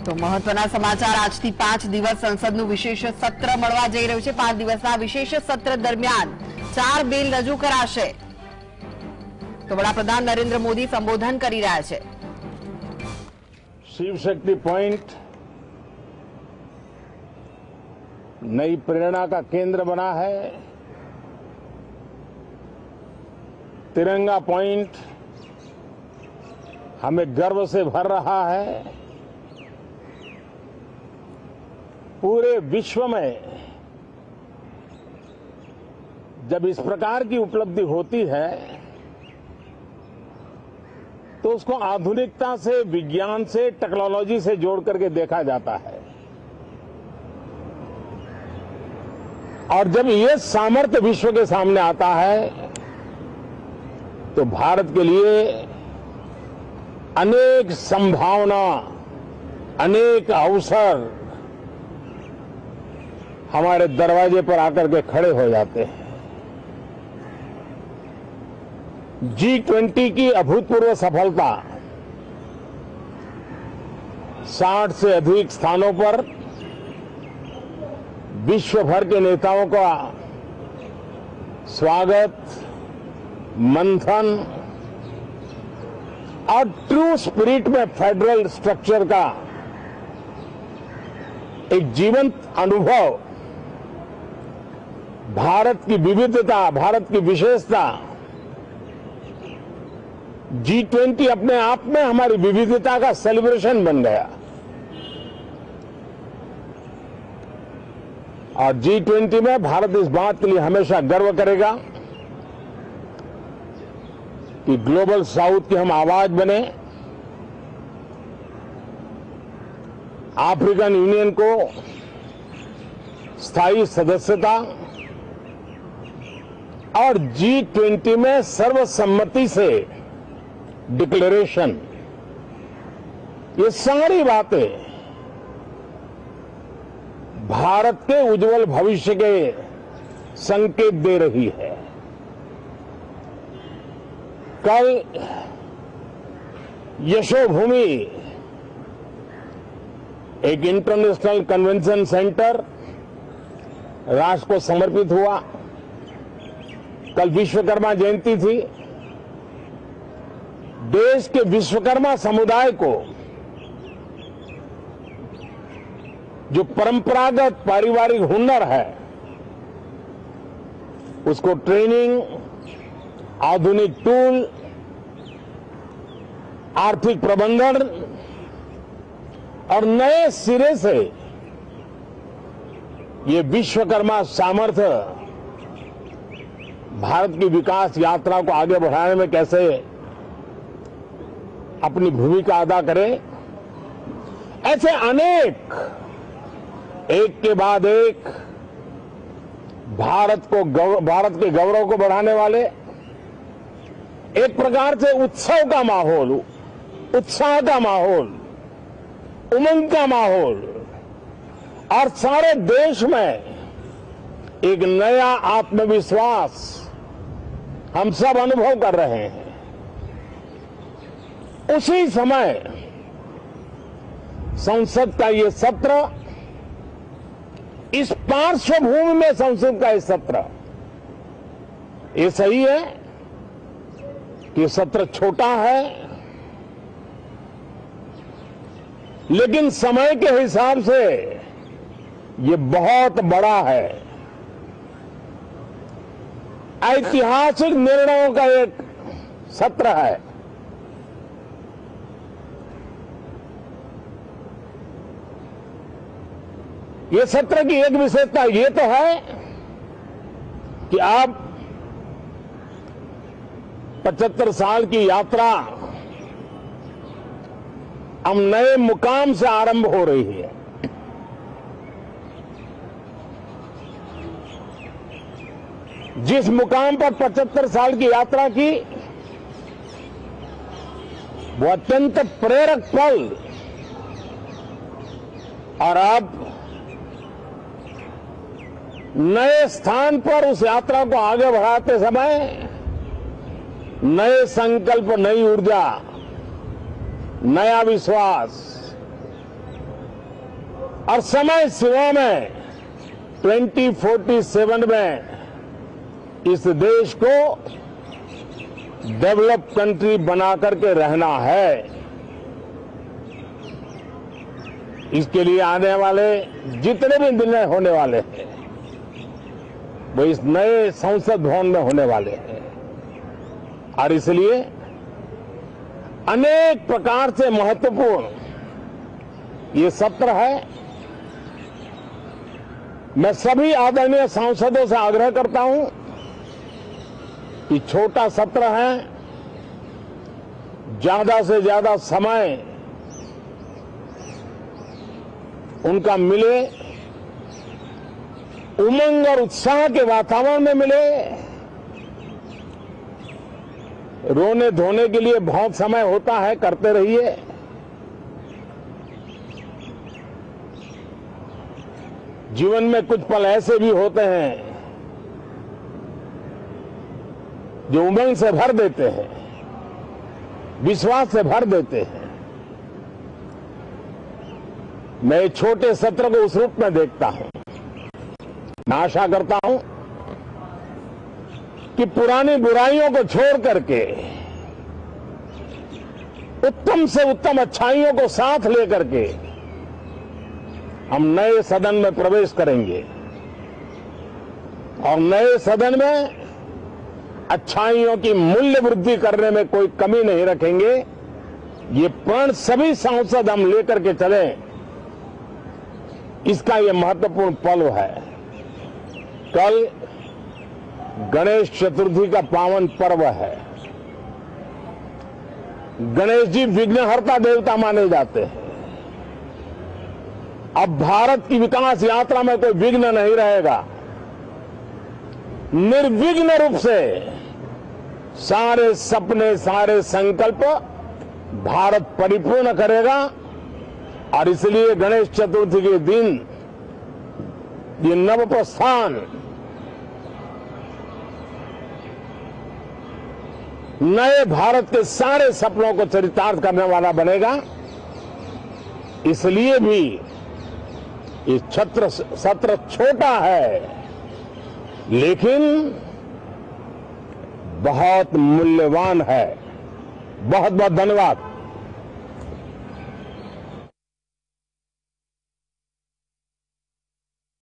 તો મહત્વના સમાચાર આજથી 5 દિવસ સંસદનું વિશેષ સત્ર મળવા જઈ રહ્યું છે। 5 દિવસના વિશેષ સત્ર દરમિયાન 4 બિલ રજૂ કરાશે। તો વડાપ્રધાન નરેન્દ્ર મોદી સંબોધન કરી રહ્યા છે। शिव शक्ति पॉइंट नई प्रेरणा का केंद्र बना है। तिरंगा पॉइंट हमें गर्व से भर रहा है। पूरे विश्व में जब इस प्रकार की उपलब्धि होती है तो उसको आधुनिकता से, विज्ञान से, टेक्नोलॉजी से जोड़ करके देखा जाता है। और जब ये सामर्थ्य विश्व के सामने आता है तो भारत के लिए अनेक संभावना, अनेक अवसर हमारे दरवाजे पर आकर के खड़े हो जाते हैं। G20 की अभूतपूर्व सफलता 60 से अधिक स्थानों पर विश्व भर के नेताओं का स्वागत, मंथन और ट्रू स्पिरिट में फेडरल स्ट्रक्चर का एक जीवंत अनुभव, भारत की विविधता, भारत की विशेषता, G20 अपने आप में हमारी विविधता का सेलिब्रेशन बन गया। और G20 में भारत इस बात के लिए हमेशा गर्व करेगा कि ग्लोबल साउथ की हम आवाज बने। अफ्रीकन यूनियन को स्थायी सदस्यता और G20 में सर्वसम्मति से डिक्लेरेशन, ये सारी बातें भारत के उज्जवल भविष्य के संकेत दे रही है। कल यशोभूमि एक इंटरनेशनल कन्वेंशन सेंटर राष्ट्र को समर्पित हुआ। कल विश्वकर्मा जयंती थी। देश के विश्वकर्मा समुदाय को जो परंपरागत पारिवारिक हुनर है उसको ट्रेनिंग, आधुनिक टूल, आर्थिक प्रबंधन और नए सिरे से ये विश्वकर्मा सामर्थ्य भारत की विकास यात्रा को आगे बढ़ाने में कैसे अपनी भूमिका अदा करे, ऐसे अनेक एक के बाद एक भारत के गौरव को बढ़ाने वाले, एक प्रकार से उत्सव का माहौल, उत्साह का माहौल, उमंग का माहौल और सारे देश में एक नया आत्मविश्वास हम सब अनुभव कर रहे हैं। उसी समय संसद का ये सत्र, इस पार्श्वभूमि में संसद का ये सत्र, ये सही है कि सत्र छोटा है, लेकिन समय के हिसाब से ये बहुत बड़ा है। ऐतिहासिक निर्णयों का एक सत्र है। ये सत्र की एक विशेषता ये तो है कि अब 75 साल की यात्रा हम नए मुकाम से आरंभ हो रही है। जिस मुकाम पर 75 साल की यात्रा की, वो अत्यंत प्रेरक पल, और अब नए स्थान पर उस यात्रा को आगे बढ़ाते समय नए संकल्प, नई ऊर्जा, नया विश्वास और समय सीमा में 2047 में इस देश को डेवलप कंट्री बना करके रहना है। इसके लिए आने वाले जितने भी निर्णय होने वाले हैं वो इस नए संसद भवन में होने वाले हैं और इसलिए अनेक प्रकार से महत्वपूर्ण ये सत्र है। मैं सभी आदरणीय सांसदों से आग्रह करता हूं कि छोटा सत्र है, ज्यादा से ज्यादा समय उनका मिले, उमंग और उत्साह के वातावरण में मिले। रोने धोने के लिए बहुत समय होता है, करते रहिए। जीवन में कुछ पल ऐसे भी होते हैं जो उमंग से भर देते हैं, विश्वास से भर देते हैं। मैं छोटे सत्र को उस रूप में देखता हूं। मैं आशा करता हूं कि पुरानी बुराइयों को छोड़ करके उत्तम से उत्तम अच्छाइयों को साथ लेकर के हम नए सदन में प्रवेश करेंगे और नए सदन में अच्छाइयों की मूल्य वृद्धि करने में कोई कमी नहीं रखेंगे। ये प्रण सभी सांसद हम लेकर के चले, इसका ये महत्वपूर्ण पल है। कल गणेश चतुर्थी का पावन पर्व है। गणेश जी विघ्नहर्ता देवता माने जाते हैं। अब भारत की विकास यात्रा में कोई विघ्न नहीं रहेगा। निर्विघ्न रूप से सारे सपने, सारे संकल्प भारत परिपूर्ण करेगा और इसलिए गणेश चतुर्थी के दिन ये नव प्रस्थान नए भारत के सारे सपनों को चरितार्थ करने वाला बनेगा। इसलिए भी ये सत्र छोटा है लेकिन बहुत मूल्यवान है। बहुत बहुत धन्यवाद।